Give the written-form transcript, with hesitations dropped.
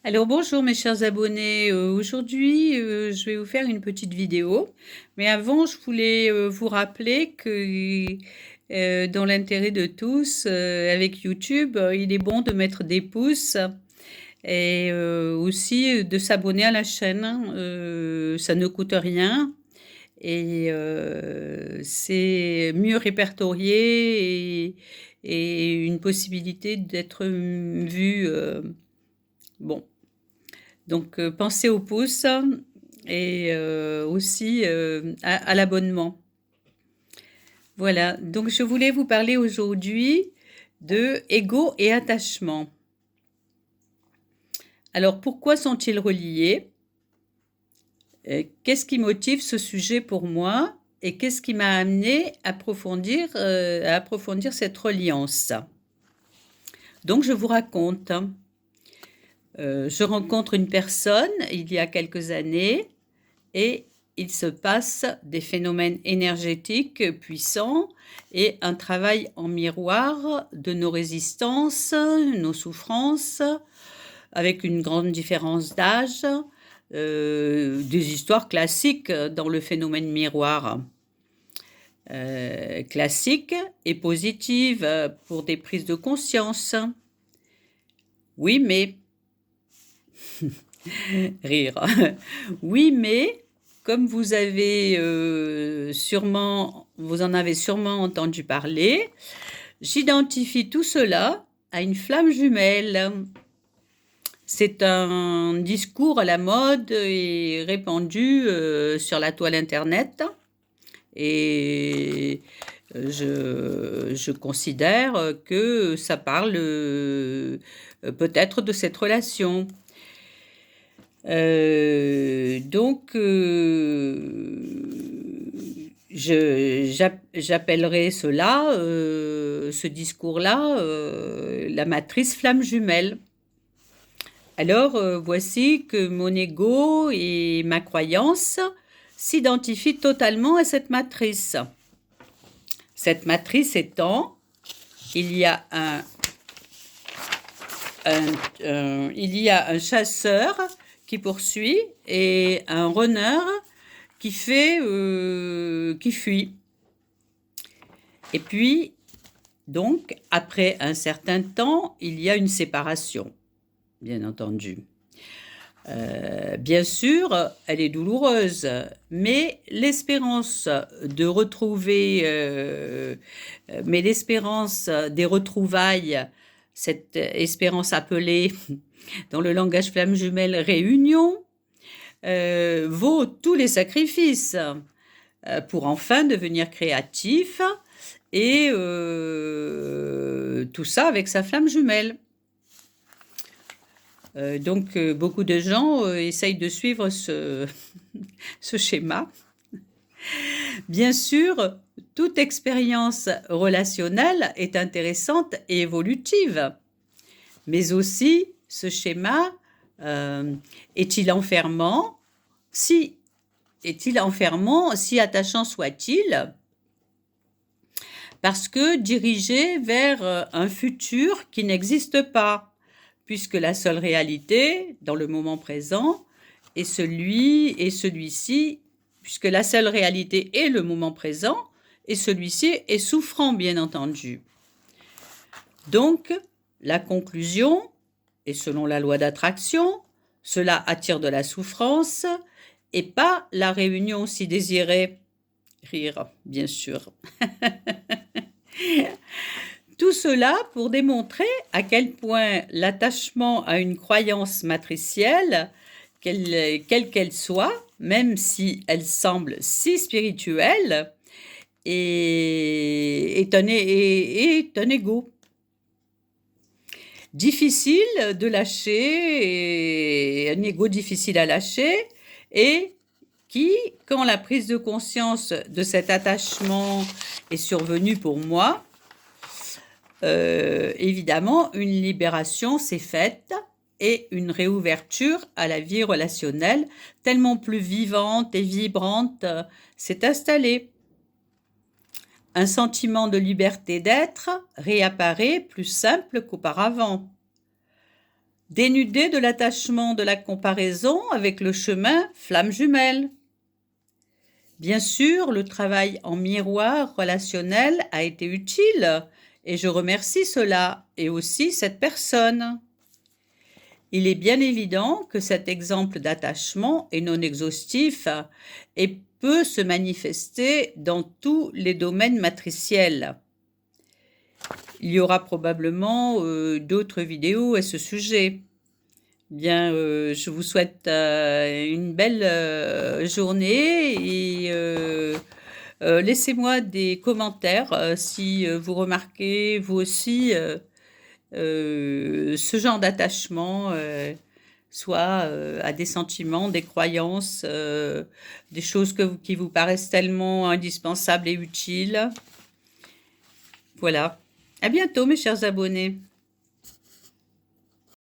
Alors bonjour mes chers abonnés, aujourd'hui je vais vous faire une petite vidéo, mais avant je voulais vous rappeler que dans l'intérêt de tous, avec YouTube, il est bon de mettre des pouces et aussi de s'abonner à la chaîne, hein. Ça ne coûte rien et c'est mieux répertorié et une possibilité d'être vu. Bon. Donc, pensez aux pouces et aussi à l'abonnement. Voilà, donc je voulais vous parler aujourd'hui de ego et attachement. Alors, pourquoi sont-ils reliés? Qu'est-ce qui motive ce sujet pour moi? Et qu'est-ce qui m'a amené à approfondir cette reliance? Donc, je vous raconte. Je rencontre une personne il y a quelques années et il se passe des phénomènes énergétiques puissants et un travail en miroir de nos résistances, nos souffrances, avec une grande différence d'âge, des histoires classiques dans le phénomène miroir. Classiques et positives pour des prises de conscience. Oui, mais rire. Oui, mais comme vous en avez sûrement entendu parler, j'identifie tout cela à une flamme jumelle. C'est un discours à la mode et répandu sur la toile internet. Et je considère que ça parle peut-être de cette relation. J'appellerai ce discours-là, la matrice flamme jumelle. Alors, voici que mon ego et ma croyance s'identifient totalement à cette matrice. Cette matrice étant, il y a un chasseur qui poursuit et un runner qui fuit. Et puis, donc, après un certain temps, il y a une séparation, bien entendu. Bien sûr, elle est douloureuse, mais l'espérance des retrouvailles, cette espérance appelée dans le langage flamme jumelle réunion, vaut tous les sacrifices pour enfin devenir créatif et tout ça avec sa flamme jumelle. Donc, beaucoup de gens essayent de suivre ce schéma. Bien sûr, toute expérience relationnelle est intéressante et évolutive, mais aussi ce schéma est-il enfermant? Si attachant soit-il? Parce que dirigé vers un futur qui n'existe pas, puisque la seule réalité, dans le moment présent, est celui-ci, puisque la seule réalité est le moment présent, et celui-ci est souffrant, bien entendu. Donc, la conclusion, et selon la loi d'attraction, cela attire de la souffrance, et pas la réunion si désirée. Rire, bien sûr. Tout cela pour démontrer à quel point l'attachement à une croyance matricielle, quelle qu'elle soit, même si elle semble si spirituelle, est un ego. Difficile de lâcher, et un ego difficile à lâcher, et qui, quand la prise de conscience de cet attachement est survenue pour moi, évidemment, une libération s'est faite et une réouverture à la vie relationnelle tellement plus vivante et vibrante s'est installée. Un sentiment de liberté d'être réapparaît plus simple qu'auparavant. dénudé de l'attachement de la comparaison avec le chemin flamme jumelle. Bien sûr, le travail en miroir relationnel a été utile et je remercie cela et aussi cette personne. Il est bien évident que cet exemple d'attachement est non exhaustif et peut se manifester dans tous les domaines matriciels. Il y aura probablement d'autres vidéos à ce sujet. Bien, je vous souhaite une belle journée et laissez-moi des commentaires si vous remarquez vous aussi ce genre d'attachement, soit à des sentiments, des croyances, des choses qui vous paraissent tellement indispensables et utiles. Voilà. À bientôt mes chers abonnés.